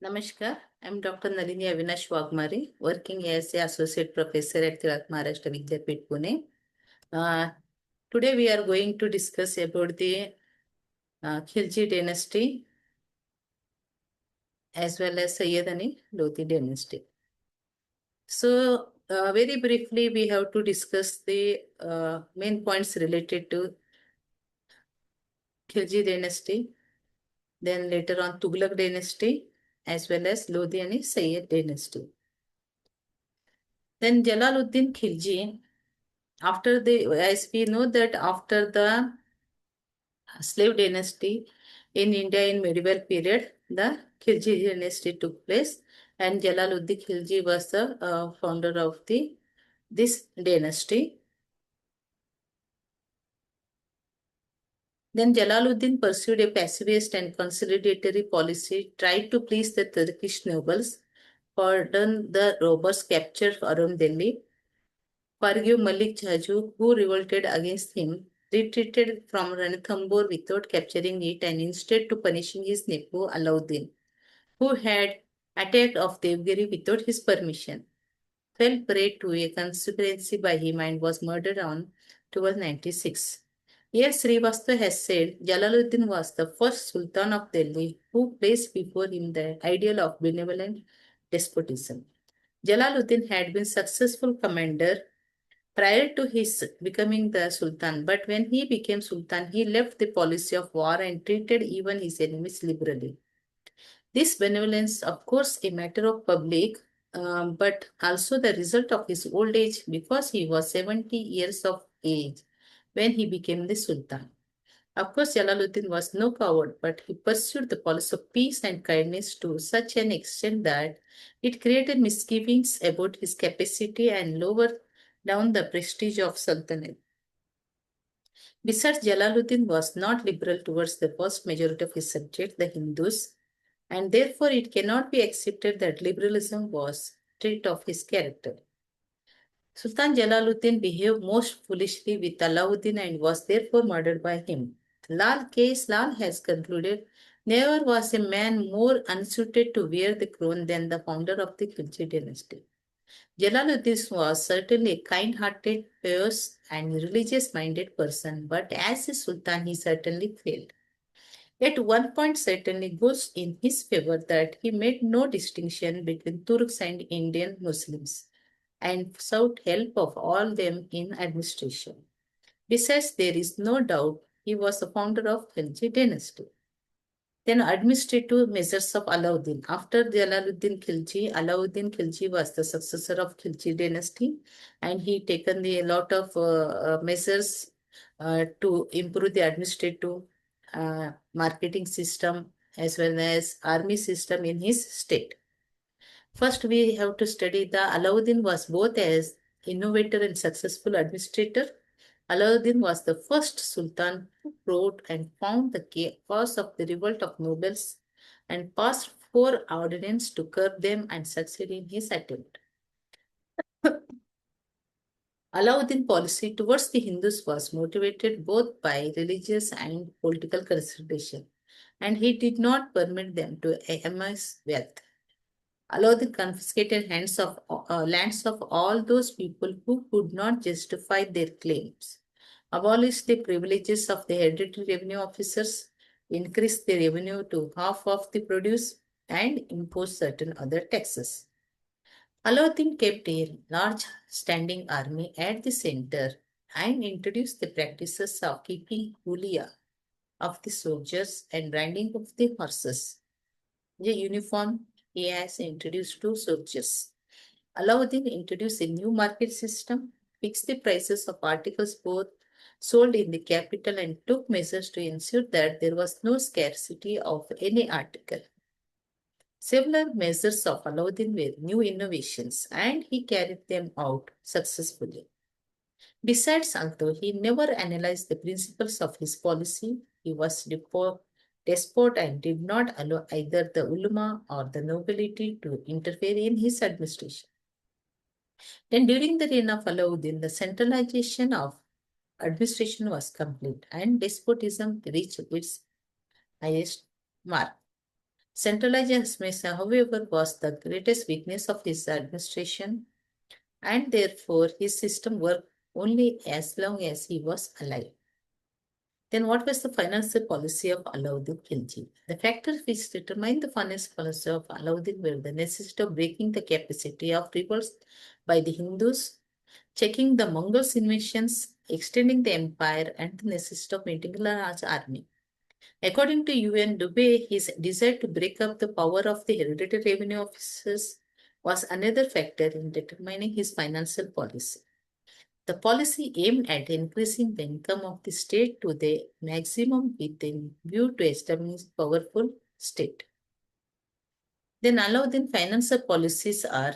Namaskar, I'm Dr. Nalini Avinash Wagmari, working as an Associate Professor at Tilak Maharashtra Vidyapith, Pune. Uh, Today we are going to discuss about the Khilji dynasty as well as Sayyidani Lodi dynasty. So, very briefly, we have to discuss the main points related to Khilji dynasty, then later on Tughlaq dynasty, as well as Lodi and Sayyid dynasty. Then Jalaluddin Khilji, as we know that after the slave dynasty in India in medieval period, the Khilji dynasty took place, and Jalaluddin Khilji was the founder of this dynasty. Then Jalaluddin pursued a pacifist and conciliatory policy, tried to please the Turkish nobles, pardon the robbers captured around Delhi, forgive Malik Jaju, who revolted against him, retreated from Ranthambore without capturing it, and instead to punishing his nephew Alauddin, who had attacked of Devgiri without his permission, fell prey to a conspiracy by him and was murdered on 1296. Here Srivastu has said Jalaluddin was the first Sultan of Delhi who placed before him the ideal of benevolent despotism. Jalaluddin had been successful commander prior to his becoming the Sultan, but when he became Sultan, he left the policy of war and treated even his enemies liberally. This benevolence, of course, a matter of public, but also the result of his old age because he was 70 years of age when he became the Sultan. Of course, Jalaluddin was no coward, but he pursued the policy of peace and kindness to such an extent that it created misgivings about his capacity and lowered down the prestige of Sultanate. Besides, Jalaluddin was not liberal towards the vast majority of his subjects, the Hindus, and therefore it cannot be accepted that liberalism was a trait of his character. Sultan Jalaluddin behaved most foolishly with Alauddin and was therefore murdered by him. Lal has concluded, never was a man more unsuited to wear the crown than the founder of the Khilji dynasty. Jalaluddin was certainly a kind-hearted, pious, and religious-minded person, but as a sultan he certainly failed. Yet one point certainly goes in his favor that he made no distinction between Turks and Indian Muslims and sought help of all them in administration. Besides, there is no doubt he was the founder of Khilji dynasty. Then administrative measures of Alauddin. After Jalaluddin Khilji, Alauddin Khilji was the successor of Khilji dynasty, and he taken a lot of measures to improve the administrative marketing system as well as army system in his state. First, we have to study the Alauddin was both as innovator and successful administrator. Alauddin was the first sultan who wrote and found the cause of the revolt of nobles and passed 4 ordinances to curb them and succeed in his attempt. Alauddin policy towards the Hindus was motivated both by religious and political consideration, and he did not permit them to amass wealth. Alauddin confiscated lands of all those people who could not justify their claims, abolished the privileges of the hereditary revenue officers, increased the revenue to half of the produce, and imposed certain other taxes. Alauddin kept a large standing army at the center and introduced the practices of keeping hulia of the soldiers and branding of the horses. The uniform he has introduced to soldiers. Alauddin introduced a new market system, fixed the prices of articles both sold in the capital and took measures to ensure that there was no scarcity of any article. Several measures of Alauddin were new innovations and he carried them out successfully. Besides, although he never analyzed the principles of his policy, he was despot and did not allow either the ulama or the nobility to interfere in his administration. Then during the reign of Alauddin, the centralization of administration was complete and despotism reached its highest mark. Centralization, however, was the greatest weakness of his administration, and therefore his system worked only as long as he was alive. Then, what was the financial policy of Alauddin Khilji? The factors which determined the financial policy of Alauddin were the necessity of breaking the capacity of revolts by the Hindus, checking the Mongols' invasions, extending the empire, and the necessity of maintaining a large army. According to UN Dubé, his desire to break up the power of the hereditary revenue officers was another factor in determining his financial policy. The policy aimed at increasing the income of the state to the maximum with a view to establish a powerful state. Then Alauddin financial policies are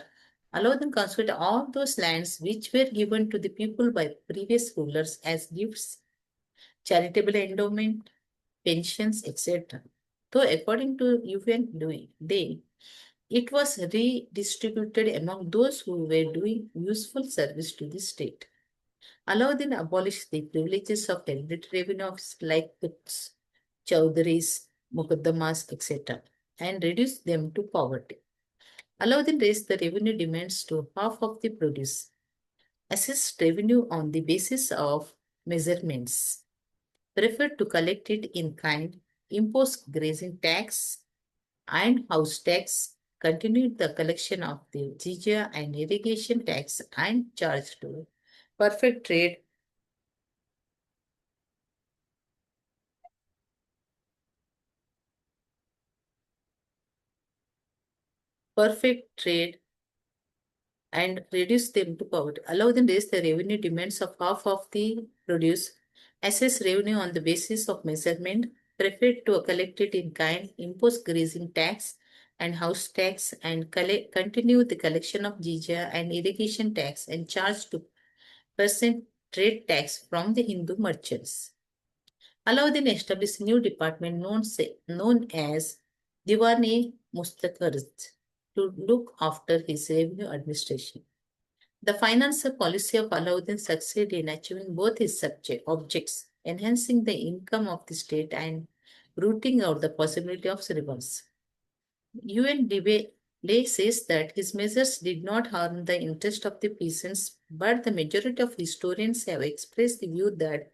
Alauddin considered all those lands which were given to the people by previous rulers as gifts, charitable endowment, pensions, etc. Though according to UN Day, it was redistributed among those who were doing useful service to the state. Alauddin abolished the privileges of hereditary revenue officers like Puts, Chowdhuries, Mukaddamas, etc., and reduced them to poverty. Alauddin raised the revenue demands to half of the produce, assessed revenue on the basis of measurements, preferred to collect it in kind, imposed grazing tax and house tax, continued the collection of the jizya and irrigation tax, and charged to perfect trade perfect trade and reduce them to poverty. Allow them raise the revenue demands of half of the produce, assess revenue on the basis of measurement, prefer to collect it in kind, impose grazing tax and house tax, and continue the collection of jizya and irrigation tax and charge 2% trade tax from the Hindu merchants. Alauddin established a new department known as Diwan-e Mustakharj to look after his revenue administration. The financial policy of Alauddin succeeded in achieving both his objects, enhancing the income of the state and rooting out the possibility of revolts. UN Lay says that his measures did not harm the interest of the peasants, but the majority of historians have expressed the view that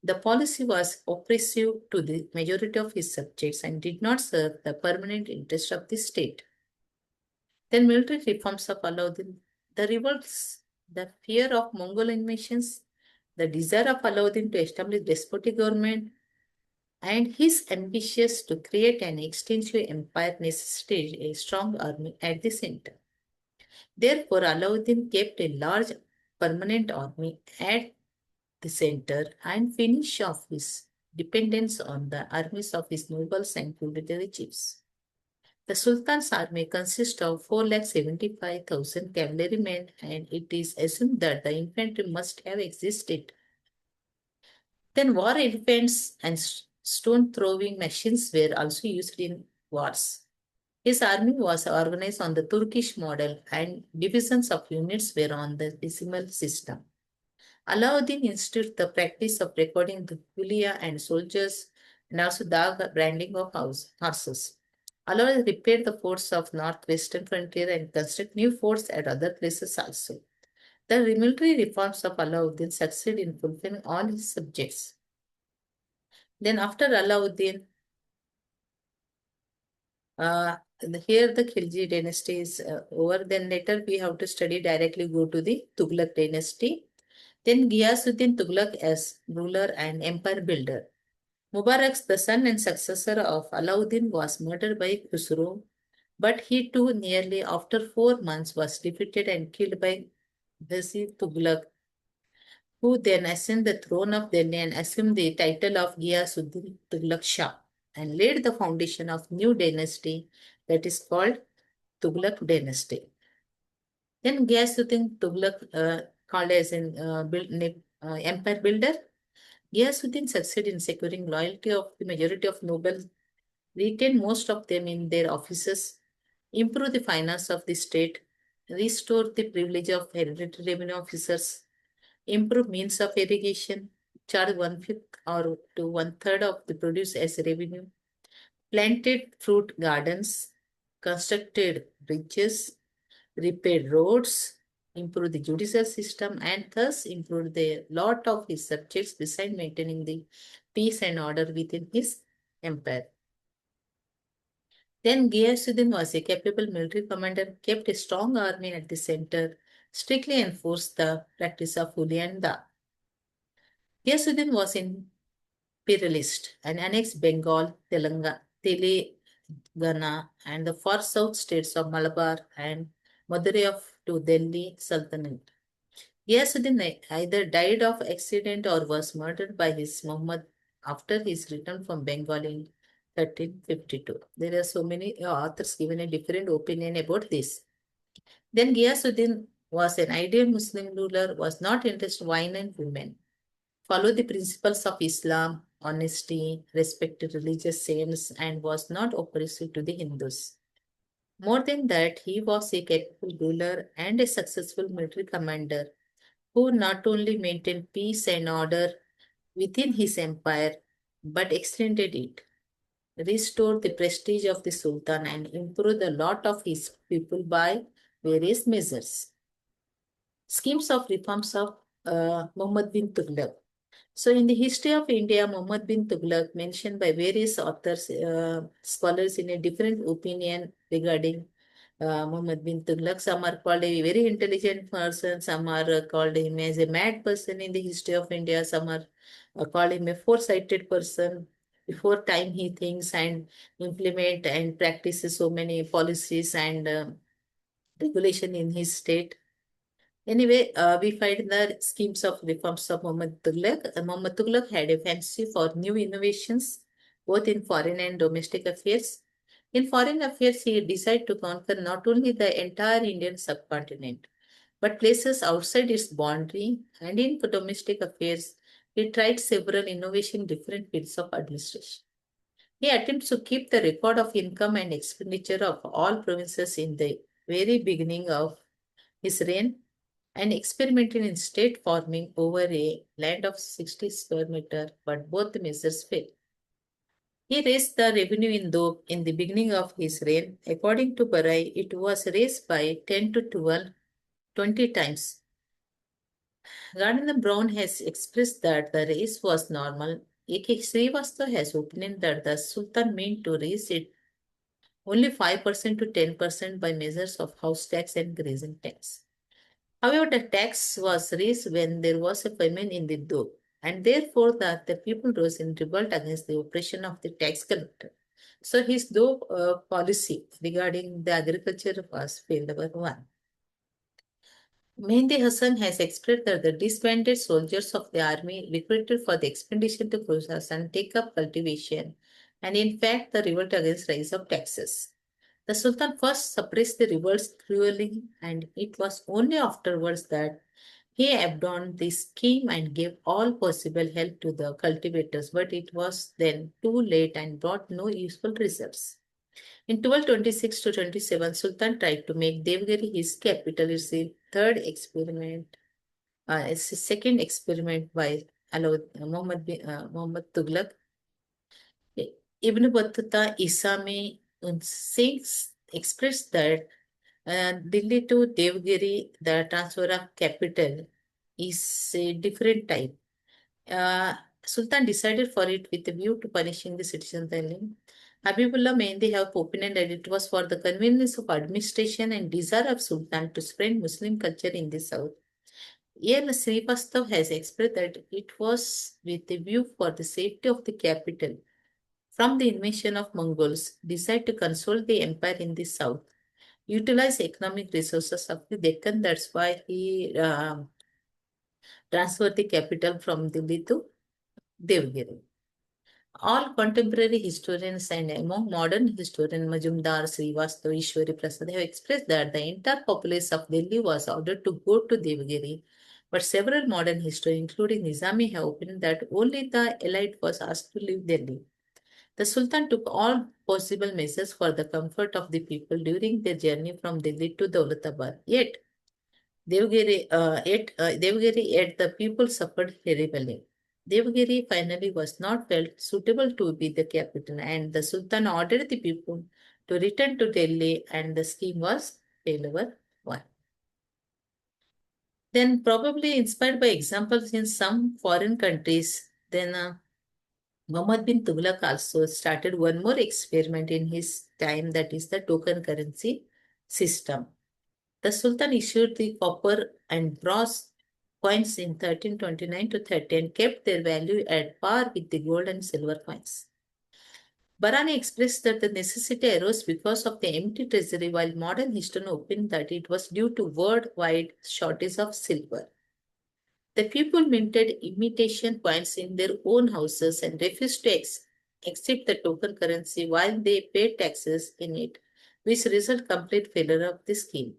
the policy was oppressive to the majority of his subjects and did not serve the permanent interest of the state. Then military reforms of Alauddin, the revolts, the fear of Mongol invasions, the desire of Alauddin to establish despotic government, and his ambitions to create an extensive empire necessitated a strong army at the center. Therefore, Alauddin kept a large permanent army at the center and finish off his dependence on the armies of his nobles and feudatory chiefs. The Sultan's army consists of 475,000 cavalrymen, and it is assumed that the infantry must have existed. Then war elephants and stone throwing machines were also used in wars. His army was organized on the Turkish model, and divisions of units were on the decimal system. Alauddin instituted the practice of recording the kulia and soldiers and also the branding of horses. Alauddin repaired the forts of northwestern frontier and constructed new forts at other places also. The military reforms of Alauddin succeeded in fulfilling all his subjects. Then after Alauddin, uh, here the Khilji dynasty is over. Then later we have to study directly go to the Tughlaq dynasty. Then Ghiyasuddin Tughlaq as ruler and empire builder. Mubarak, the son and successor of Alauddin, was murdered by Khusro, but he too, nearly after 4 months, was defeated and killed by Ghazir Tughlaq, who then ascended the throne of Delhi and assumed the title of Ghiyasuddin Tughlaq Shah and laid the foundation of new dynasty that is called Tughlaq dynasty. Then Ghiyasuddin Tughlaq, called as an empire builder, Ghiyasuddin succeeded in securing loyalty of the majority of nobles, retained most of them in their offices, improved the finance of the state, restored the privilege of hereditary revenue officers, improved means of irrigation, charged one-fifth or to one-third of the produce as revenue, planted fruit gardens, constructed bridges, repaired roads, improved the judicial system, and thus improved the lot of his subjects besides maintaining the peace and order within his empire. Then Ghiyasuddin was a capable military commander, kept a strong army at the center, strictly enforced the practice of Huli and Da. Ghiyasuddin was imperialist and annexed Bengal, Telangana, and the far south states of Malabar and Madurai to Delhi Sultanate. Ghiyasuddin either died of accident or was murdered by his Muhammad after his return from Bengal in 1352. There are so many authors given a different opinion about this. Then Ghiyasuddin was an ideal Muslim ruler, was not interested in wine and women, followed the principles of Islam, honesty, respected religious saints, and was not oppressive to the Hindus. More than that, he was a capable ruler and a successful military commander who not only maintained peace and order within his empire but extended it, restored the prestige of the Sultan, and improved the lot of his people by various measures. Schemes of reforms of Muhammad bin Tughlaq. So, in the history of India, Muhammad bin Tughlaq, mentioned by various authors, scholars in a different opinion regarding Muhammad bin Tughlaq. Some are called a very intelligent person, some are called him as a mad person in the history of India, some are called him a foresighted person. Before time, he thinks and implement and practices so many policies and regulation in his state. Anyway, we find the schemes of reforms of Muhammad Tughlaq. Muhammad Tughlaq had a fancy for new innovations, both in foreign and domestic affairs. In foreign affairs, he decided to conquer not only the entire Indian subcontinent, but places outside its boundary. And in domestic affairs, he tried several innovations in different fields of administration. He attempts to keep the record of income and expenditure of all provinces in the very beginning of his reign and experimented in state farming over a land of 60 square meter, but both measures failed. He raised the revenue in the beginning of his reign. According to Barai, it was raised by 10 to 12, 20 times. Gardner Brown has expressed that the raise was normal. A.K. Srivastava has opinion that the Sultan meant to raise it only 5% to 10% by measures of house tax and grazing tax. However, the tax was raised when there was a famine in the Doab, and therefore the people rose in revolt against the oppression of the tax collector. So his Doab policy regarding the agriculture was failure one. Mehdi Hassan has expressed that the disbanded soldiers of the army recruited for the expedition to Khorasan take up cultivation, and in fact the revolt against rise of taxes. The Sultan first suppressed the revolts cruelly, and it was only afterwards that he abandoned the scheme and gave all possible help to the cultivators, but it was then too late and brought no useful results. In 1226 to 27, Sultan tried to make Devgiri his capital. It's the third experiment. It's the second experiment by Muhammad Tughlaq. Ibn Battuta Isami says expressed that Delhi to Devgiri, the transfer of capital, is a different type. Uh, Sultan decided for it with a view to punishing the citizens early. Habibullah mainly have opined that it was for the convenience of administration and desire of Sultan to spread Muslim culture in the south. A.L. Srivastav has expressed that it was with a view for the safety of the capital from the invasion of Mongols, decided to consolidate the empire in the south, utilize economic resources of the Deccan. That's why he transferred the capital from Delhi to Devgiri. All contemporary historians and among modern historians, Majumdar, Srivastava, Ishwari Prasad have expressed that the entire populace of Delhi was ordered to go to Devgiri. But several modern historians, including Nizami, have opined that only the elite was asked to leave Delhi. The Sultan took all possible measures for the comfort of the people during their journey from Delhi to Daulatabad. Yet, Devgiri, the people suffered terribly. Devagiri finally was not felt suitable to be the capital, and the Sultan ordered the people to return to Delhi, and the scheme was failure one. Then, probably inspired by examples in some foreign countries, then Muhammad bin Tughlaq also started one more experiment in his time, that is the token currency system. The Sultan issued the copper and bronze coins in 1329 to 30 and kept their value at par with the gold and silver coins. Barani expressed that the necessity arose because of the empty treasury, while modern history opined that it was due to worldwide shortage of silver. The people minted imitation coins in their own houses and refused to accept the token currency while they paid taxes in it, which resulted complete failure of the scheme.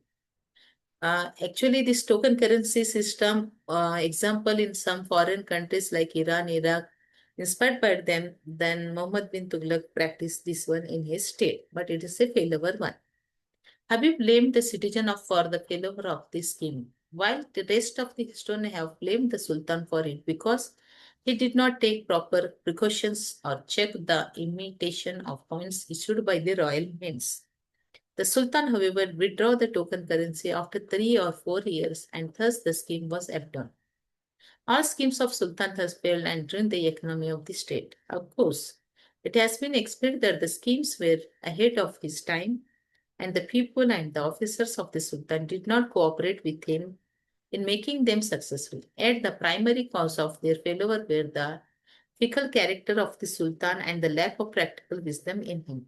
Actually, this token currency system, example in some foreign countries like Iran, Iraq, inspired by them, then Muhammad bin Tughlaq practiced this one in his state, but it is a failure one. Habib blamed the citizen for the failure of this scheme, while the rest of the historians have blamed the Sultan for it because he did not take proper precautions or check the imitation of coins issued by the royal mints. The Sultan, however, withdrew the token currency after 3 or 4 years, and thus the scheme was abandoned. All schemes of Sultan thus failed and ruined the economy of the state. Of course, it has been explained that the schemes were ahead of his time, and the people and the officers of the Sultan did not cooperate with him in making them successful. Yet the primary cause of their failure were the fickle character of the Sultan and the lack of practical wisdom in him.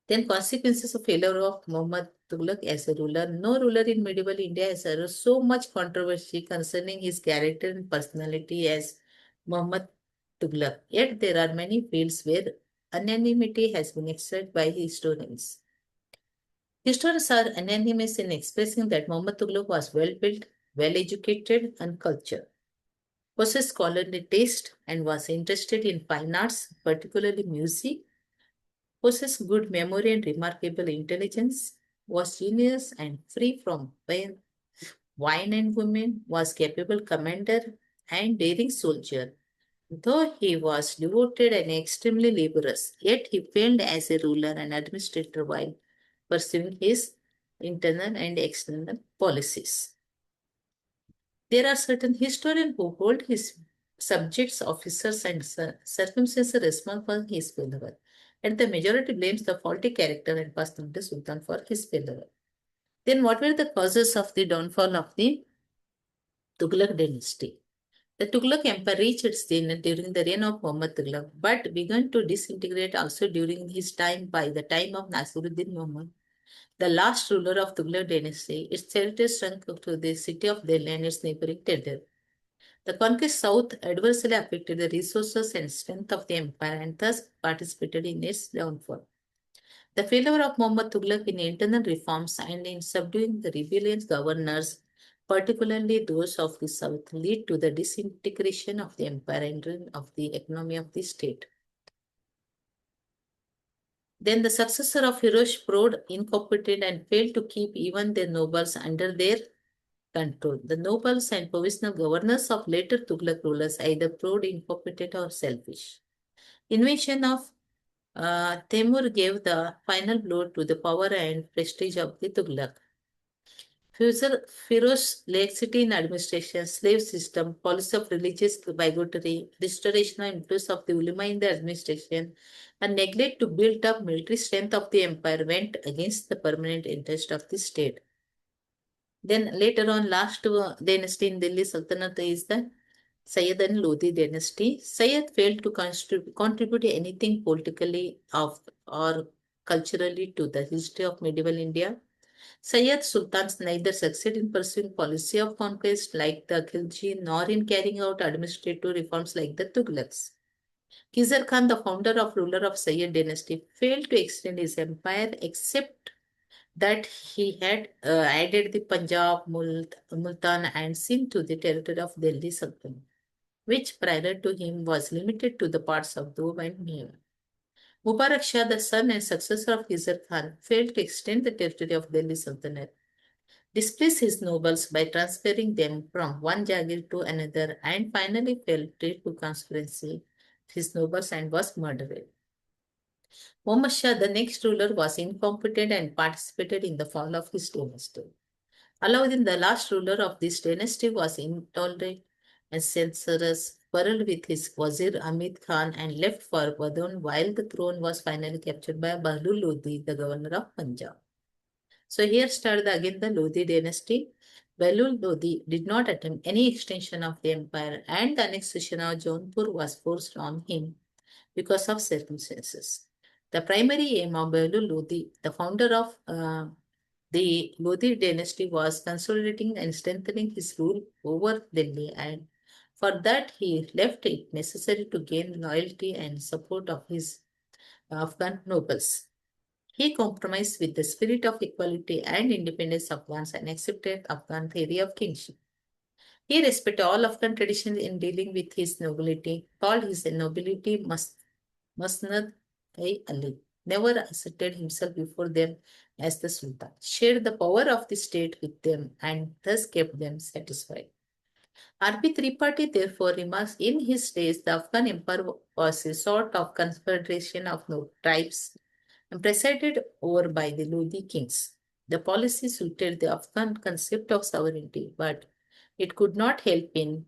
Then consequences of failure of Muhammad Tughlaq as a ruler. No ruler in medieval India has aroused so much controversy concerning his character and personality as Muhammad Tughlaq. Yet there are many fields where unanimity has been expressed by historians. Historians are unanimous in expressing that Muhammad Tughlaq was well built, well educated, and cultured, possessed scholarly taste, and was interested in fine arts, particularly music, possessed good memory and remarkable intelligence, was genius and free from wine and women, was capable commander and daring soldier. Though he was devoted and extremely laborious, yet he failed as a ruler and administrator while pursuing his internal and external policies. There are certain historians who hold his subjects, officers, and circumstances responsible for his failure, and the majority blames the faulty character and personality of Sultan for his failure. Then, what were the causes of the downfall of the Tughlaq dynasty? The Tughlaq Empire reached its zenith during the reign of Muhammad Tughlaq, but began to disintegrate also during his time by the time of Nasiruddin Muhammad, the last ruler of Tughlaq dynasty. Its territory shrunk to the city of Delhi and its neighboring territory. The conquest south adversely affected the resources and strength of the empire and thus participated in its downfall. The failure of Muhammad Tughlaq in internal reforms and in subduing the rebellious governors, particularly those of the south, led to the disintegration of the empire and ruin of the economy of the state. Then the successor of Hirosh proved incompetent and failed to keep even their nobles under their control. The nobles and provisional governors of later Tughlaq rulers either proved incompetent or selfish. Invasion of Temur gave the final blow to the power and prestige of the Tughlaq. Firoz's laxity in administration, slave system, policy of religious bigotry, restoration of influence of the ulama in the administration, and neglect to build up military strength of the empire went against the permanent interest of the state. Then later on, last dynasty in Delhi Sultanate is the Sayyid and Lodi dynasty. Sayyid failed to contribute anything politically or culturally to the history of medieval India. Sayyid sultans neither succeeded in pursuing policy of conquest like the Khilji nor in carrying out administrative reforms like the Tughlaqs. Khizr Khan, the founder of ruler of Sayyid dynasty, failed to extend his empire except that he had added the Punjab, Multan and Sindh to the territory of Delhi Sultanate, which prior to him was limited to the parts of Doab and Mewar. Mubarak Shah, the son and successor of Khizr Khan, failed to extend the territory of Delhi Sultanate. displaced his nobles by transferring them from one Jagir to another, and finally fell prey to conspiracy his nobles and was murdered. Muhammad Shah, the next ruler, was incompetent and participated in the fall of his dynasty. Alauddin, the last ruler of this dynasty, was intolerant and censorious, quarreled with his wazir Hamid Khan, and left for Wadon while the throne was finally captured by Bahlul Lodi, the governor of Punjab. So here started again the Lodi dynasty. Bahlul Lodi did not attempt any extension of the empire, and the annexation of Jaunpur was forced on him because of circumstances. The primary aim of Bahlul Lodi, the founder of the Lodi dynasty, was consolidating and strengthening his rule over Delhi, and for that he left it necessary to gain loyalty and support of his Afghan nobles. He compromised with the spirit of equality and independence of Afghans and accepted Afghan theory of kingship. He respected all Afghan traditions in dealing with his nobility, called his nobility Masnad Ali, never asserted himself before them as the Sultan, shared the power of the state with them, and thus kept them satisfied. R.P. Tripathi therefore remarks, in his days the Afghan empire was a sort of confederation of tribes and presided over by the Lodi kings. The policy suited the Afghan concept of sovereignty, but it could not help in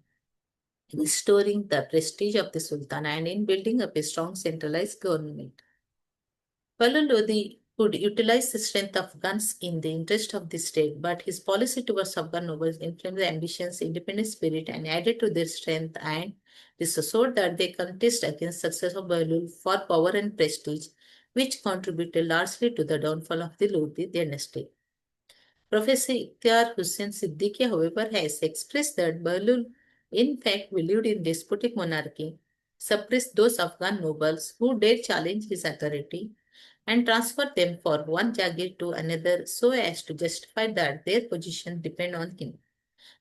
restoring the prestige of the Sultan and in building up a strong centralized government. Balul Lodi could utilize the strength of guns in the interest of the state, but his policy towards Afghan nobles inflamed the ambitions, independent spirit, and added to their strength, and this assured that they contest against success of Balul for power and prestige, which contributed largely to the downfall of the Lodi dynasty. Professor Ikhtiar Hussain Siddiqui, however, has expressed that Bahlul in fact believed in despotic monarchy, suppressed those Afghan nobles who dared challenge his authority, and transferred them from one Jagir to another so as to justify that their position depend on him.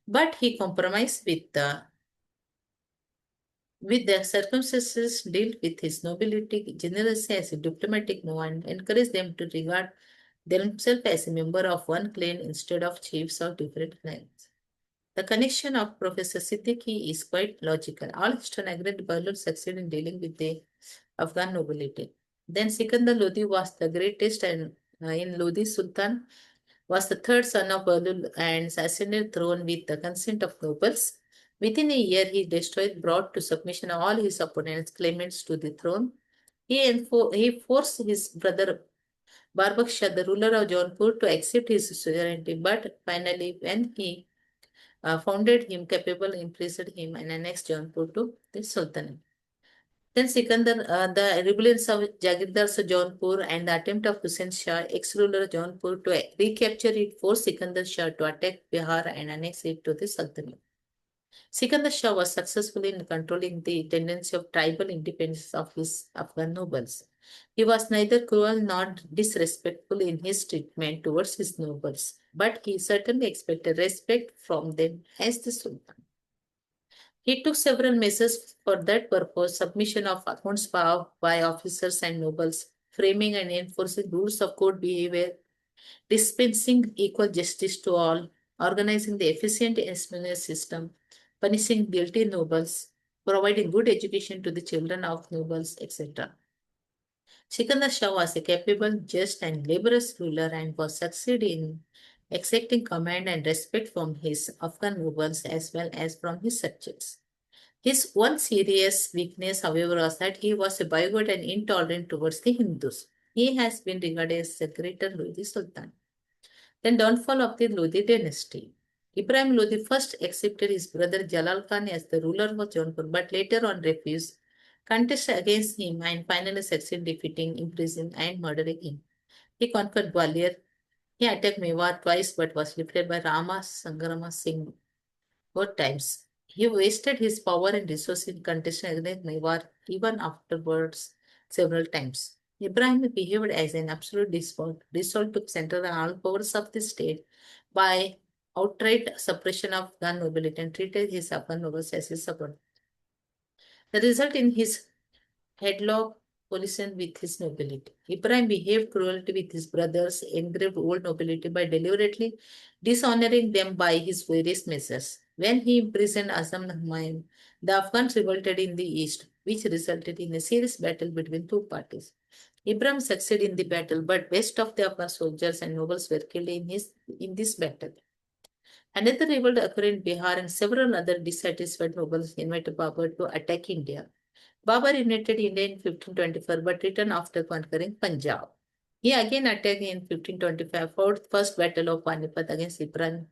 But he compromised with the circumstances, dealt with his nobility generously as a diplomatic move, and encouraged them to regard themselves as a member of one clan instead of chiefs of different clans. The connection of Professor Siddiqui is quite logical. All historians agree Bahlul succeeded in dealing with the Afghan nobility. Then Sikandar Lodi was the greatest, and in Lodi Sultan was the third son of Bahlul and ascended throne with the consent of nobles. Within a year, he destroyed, brought to submission all his opponents' claimants to the throne. He forced his brother Barbak Shah, the ruler of Jaunpur, to accept his sovereignty, but finally, when he founded him capable, imprisoned him, and annexed Jaunpur to the Sultanate. Then Sikandar, the rebellions of Jagirdars of Jaunpur and the attempt of Hussain Shah, ex-ruler of Jaunpur, to recapture it forced Sikandar Shah to attack Bihar and annex it to the Sultanate. Sikandar Shah was successful in controlling the tendency of tribal independence of his Afghan nobles. He was neither cruel nor disrespectful in his treatment towards his nobles, but he certainly expected respect from them as the Sultan. He took several measures for that purpose: submission of accounts by officers and nobles, framing and enforcing rules of court behavior, dispensing equal justice to all, organizing the efficient espionage system, punishing guilty nobles, providing good education to the children of nobles, etc. Sikandar Shah was a capable, just, and laborious ruler and was succeeded in exacting command and respect from his Afghan nobles as well as from his subjects. His one serious weakness, however, was that he was a bigot and intolerant towards the Hindus. He has been regarded as the greater Lodi Sultan. Then downfall of the Lodi dynasty. Ibrahim Lodi first accepted his brother Jalal Khan as the ruler of Jaunpur, but later on refused, contested against him, and finally succeeded defeating, imprisoning, and murdering him. He conquered Gwalior. He attacked Mewar twice, but was defeated by Rama Sangrama Singh both times. He wasted his power and resources in contesting against Mewar even afterwards several times. Ibrahim behaved as an absolute despot, resolved to center all powers of the state by outright suppression of Afghan nobility and treated his Afghan nobles as his subordinates. The result in his headlock collision with his nobility. Ibrahim behaved cruelly with his brothers, engraved old nobility by deliberately dishonoring them by his various measures. When he imprisoned Azam Nahmayan, the Afghans revolted in the east, which resulted in a serious battle between two parties. Ibrahim succeeded in the battle, but most of the Afghan soldiers and nobles were killed in this battle. Another revolt occurred in Bihar, and several other dissatisfied nobles invited Babur to attack India. Babur united India in 1524 but returned after conquering Punjab. He again attacked in 1525, fought first battle of Panipat against Ibrahim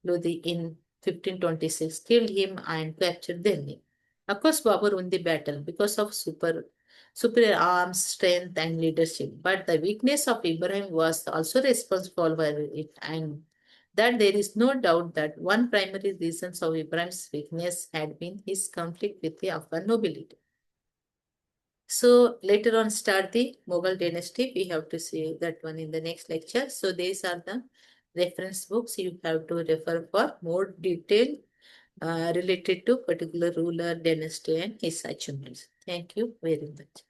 Lodi in 1526, killed him and captured Delhi. Of course, Babur won the battle because of superior arms, strength, and leadership. But the weakness of Ibrahim was also responsible for it, and that there is no doubt that one primary reason of Ibrahim's weakness had been his conflict with the Afghan nobility. So later on start the Mughal dynasty. We have to see that one in the next lecture. So these are the reference books you have to refer for more detail related to particular ruler, dynasty and his achievements. Thank you very much.